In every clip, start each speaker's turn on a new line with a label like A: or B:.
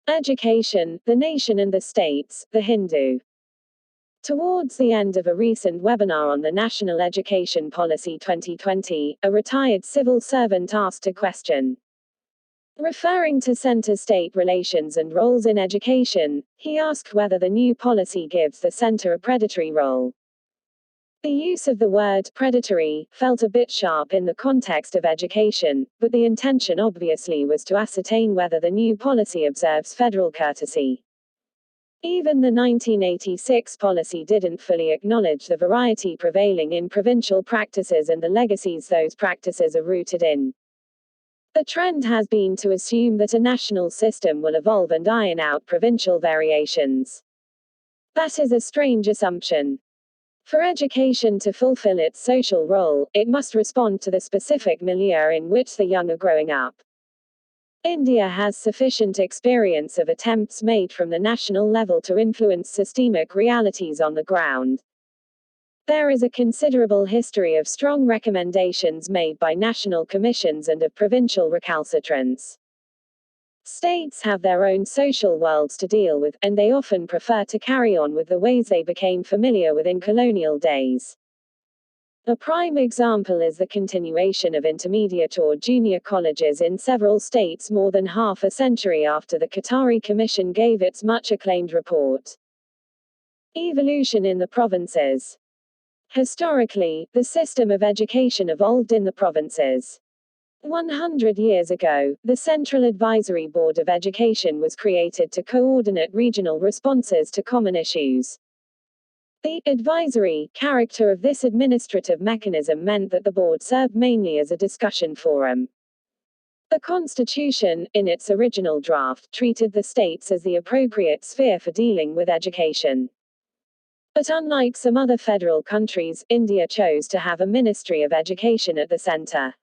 A: Education, the Nation and the States, The Hindu. Towards the end of a recent webinar on the National Education Policy 2020, a retired civil servant asked a question. Referring to center-state relations and roles in education, he asked whether the new policy gives the center a predatory role. The use of the word predatory felt a bit sharp in the context of education, but the intention obviously was to ascertain whether the new policy observes federal courtesy. Even the 1986 policy didn't fully acknowledge the variety prevailing in provincial practices and the legacies those practices are rooted in. The trend has been to assume that a national system will evolve and iron out provincial variations. That is a strange assumption. For education to fulfill its social role, it must respond to the specific milieu in which the young are growing up. India has sufficient experience of attempts made from the national level to influence systemic realities on the ground. There is a considerable history of strong recommendations made by national commissions and of provincial recalcitrance. States have their own social worlds to deal with, and they often prefer to carry on with the ways they became familiar with in colonial days. A prime example is the continuation of intermediate or junior colleges in several states more than half a century after the Qatari Commission gave its much-acclaimed report. Evolution in the provinces. Historically, the system of education evolved in the provinces. 100 years ago, the Central Advisory Board of Education was created to coordinate regional responses to common issues. The advisory character of this administrative mechanism meant that the board served mainly as a discussion forum. The Constitution, in its original draft, treated the states as the appropriate sphere for dealing with education. But unlike some other federal countries, India chose to have a Ministry of Education at the center.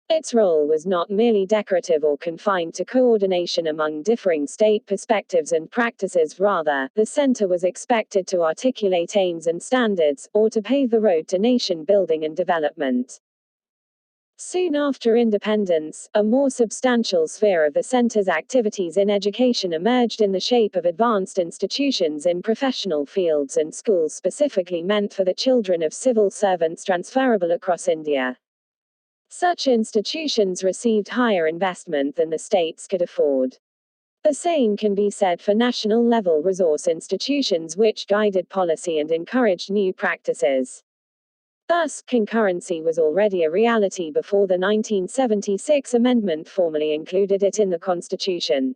A: Its role was not merely decorative or confined to coordination among differing state perspectives and practices, rather, the center was expected to articulate aims and standards, or to pave the road to nation building and development. Soon after independence, a more substantial sphere of the center's activities in education emerged in the shape of advanced institutions in professional fields and schools specifically meant for the children of civil servants transferable across India. Such institutions received higher investment than the states could afford. The same can be said for national-level resource institutions which guided policy and encouraged new practices. Thus, concurrency was already a reality before the 1976 amendment formally included it in the Constitution.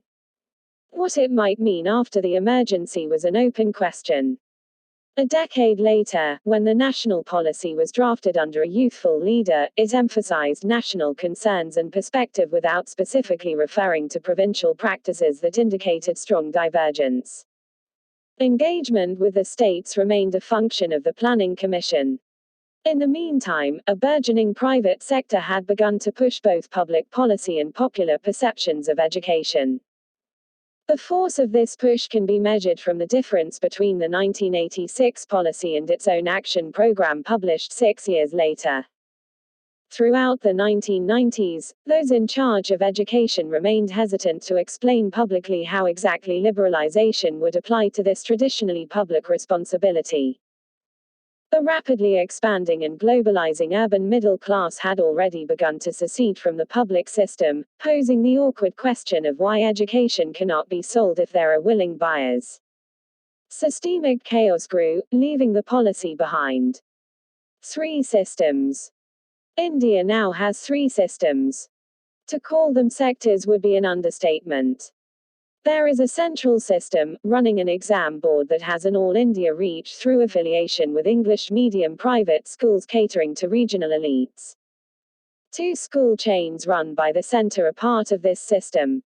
A: What it might mean after the emergency was an open question. A decade later, when the national policy was drafted under a youthful leader, it emphasized national concerns and perspective without specifically referring to provincial practices that indicated strong divergence. Engagement with the states remained a function of the Planning Commission. In the meantime, a burgeoning private sector had begun to push both public policy and popular perceptions of education. The force of this push can be measured from the difference between the 1986 policy and its own action program published 6 years later. Throughout the 1990s, those in charge of education remained hesitant to explain publicly how exactly liberalization would apply to this traditionally public responsibility. The rapidly expanding and globalizing urban middle class had already begun to secede from the public system, posing the awkward question of why education cannot be sold if there are willing buyers. Systemic chaos grew, leaving the policy behind. 3 systems. India now has 3 systems. To call them sectors would be an understatement. There is a central system, running an exam board that has an all-India reach through affiliation with English medium private schools catering to regional elites. 2 school chains run by the center are part of this system.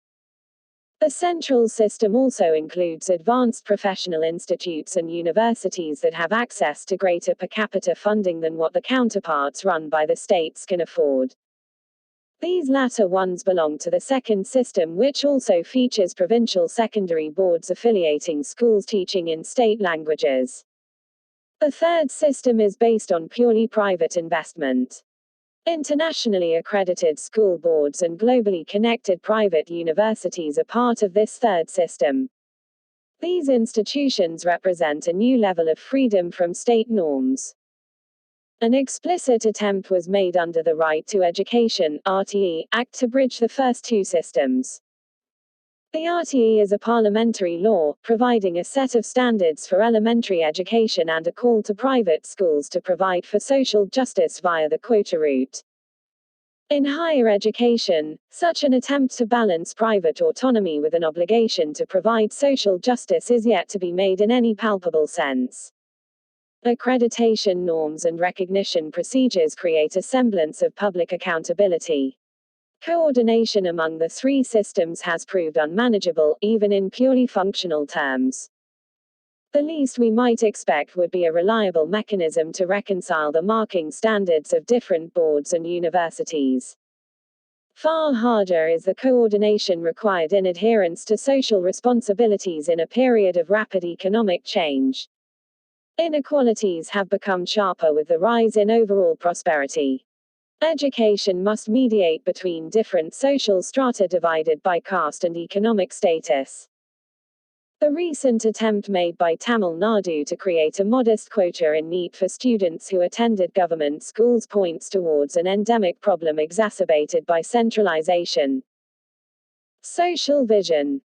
A: The central system also includes advanced professional institutes and universities that have access to greater per capita funding than what the counterparts run by the states can afford. These latter ones belong to the second system, which also features provincial secondary boards affiliating schools teaching in state languages. The third system is based on purely private investment. Internationally accredited school boards and globally connected private universities are part of this third system. These institutions represent a new level of freedom from state norms. An explicit attempt was made under the Right to Education (RTE) Act to bridge the first two systems. The RTE is a parliamentary law, providing a set of standards for elementary education and a call to private schools to provide for social justice via the quota route. In higher education, such an attempt to balance private autonomy with an obligation to provide social justice is yet to be made in any palpable sense. Accreditation norms and recognition procedures create a semblance of public accountability. Coordination among the three systems has proved unmanageable, even in purely functional terms. The least we might expect would be a reliable mechanism to reconcile the marking standards of different boards and universities. Far harder is the coordination required in adherence to social responsibilities in a period of rapid economic change. Inequalities have become sharper with the rise in overall prosperity. Education must mediate between different social strata divided by caste and economic status. The recent attempt made by Tamil Nadu to create a modest quota in NEET for students who attended government schools points towards an endemic problem exacerbated by centralization. Social vision.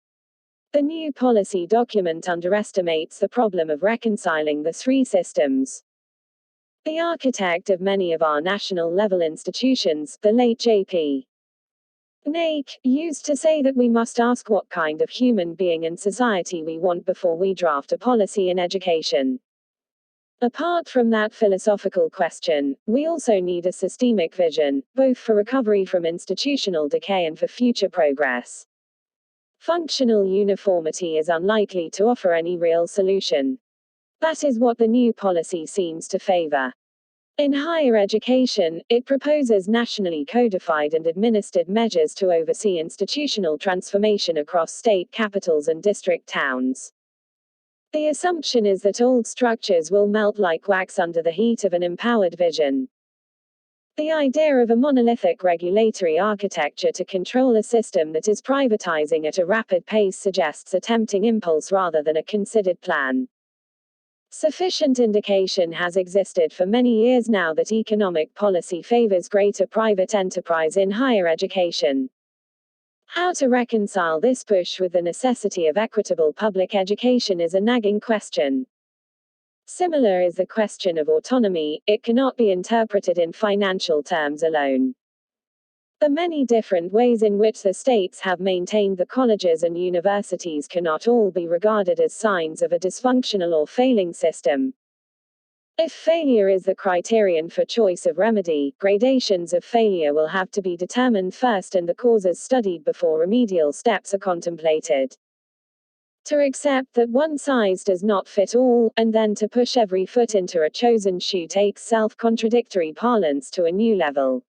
A: The new policy document underestimates the problem of reconciling the three systems. The architect of many of our national-level institutions, the late J.P. Naik, used to say that we must ask what kind of human being and society we want before we draft a policy in education. Apart from that philosophical question, we also need a systemic vision, both for recovery from institutional decay and for future progress. Functional uniformity is unlikely to offer any real solution. That is what the new policy seems to favor. In higher education, it proposes nationally codified and administered measures to oversee institutional transformation across state capitals and district towns. The assumption is that old structures will melt like wax under the heat of an empowered vision. The idea of a monolithic regulatory architecture to control a system that is privatizing at a rapid pace suggests a tempting impulse rather than a considered plan. Sufficient indication has existed for many years now that economic policy favors greater private enterprise in higher education. How to reconcile this push with the necessity of equitable public education is a nagging question. Similar is the question of autonomy, it cannot be interpreted in financial terms alone. The many different ways in which the states have maintained the colleges and universities cannot all be regarded as signs of a dysfunctional or failing system. If failure is the criterion for choice of remedy, gradations of failure will have to be determined first and the causes studied before remedial steps are contemplated. To accept that one size does not fit all, and then to push every foot into a chosen shoe takes self-contradictory parlance to a new level.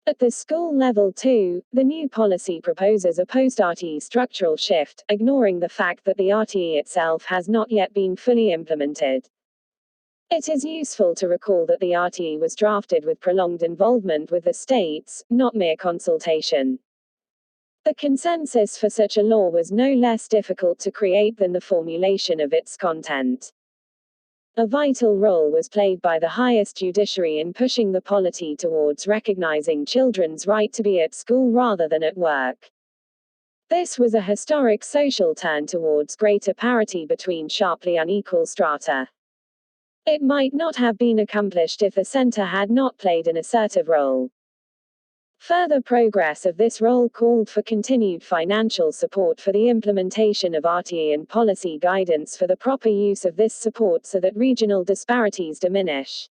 A: At the school level too, the new policy proposes a post-RTE structural shift, ignoring the fact that the RTE itself has not yet been fully implemented. It is useful to recall that the RTE was drafted with prolonged involvement with the states, not mere consultation. The consensus for such a law was no less difficult to create than the formulation of its content. A vital role was played by the highest judiciary in pushing the polity towards recognizing children's right to be at school rather than at work. This was a historic social turn towards greater parity between sharply unequal strata. It might not have been accomplished if the center had not played an assertive role. Further progress of this role called for continued financial support for the implementation of RTE and policy guidance for the proper use of this support so that regional disparities diminish.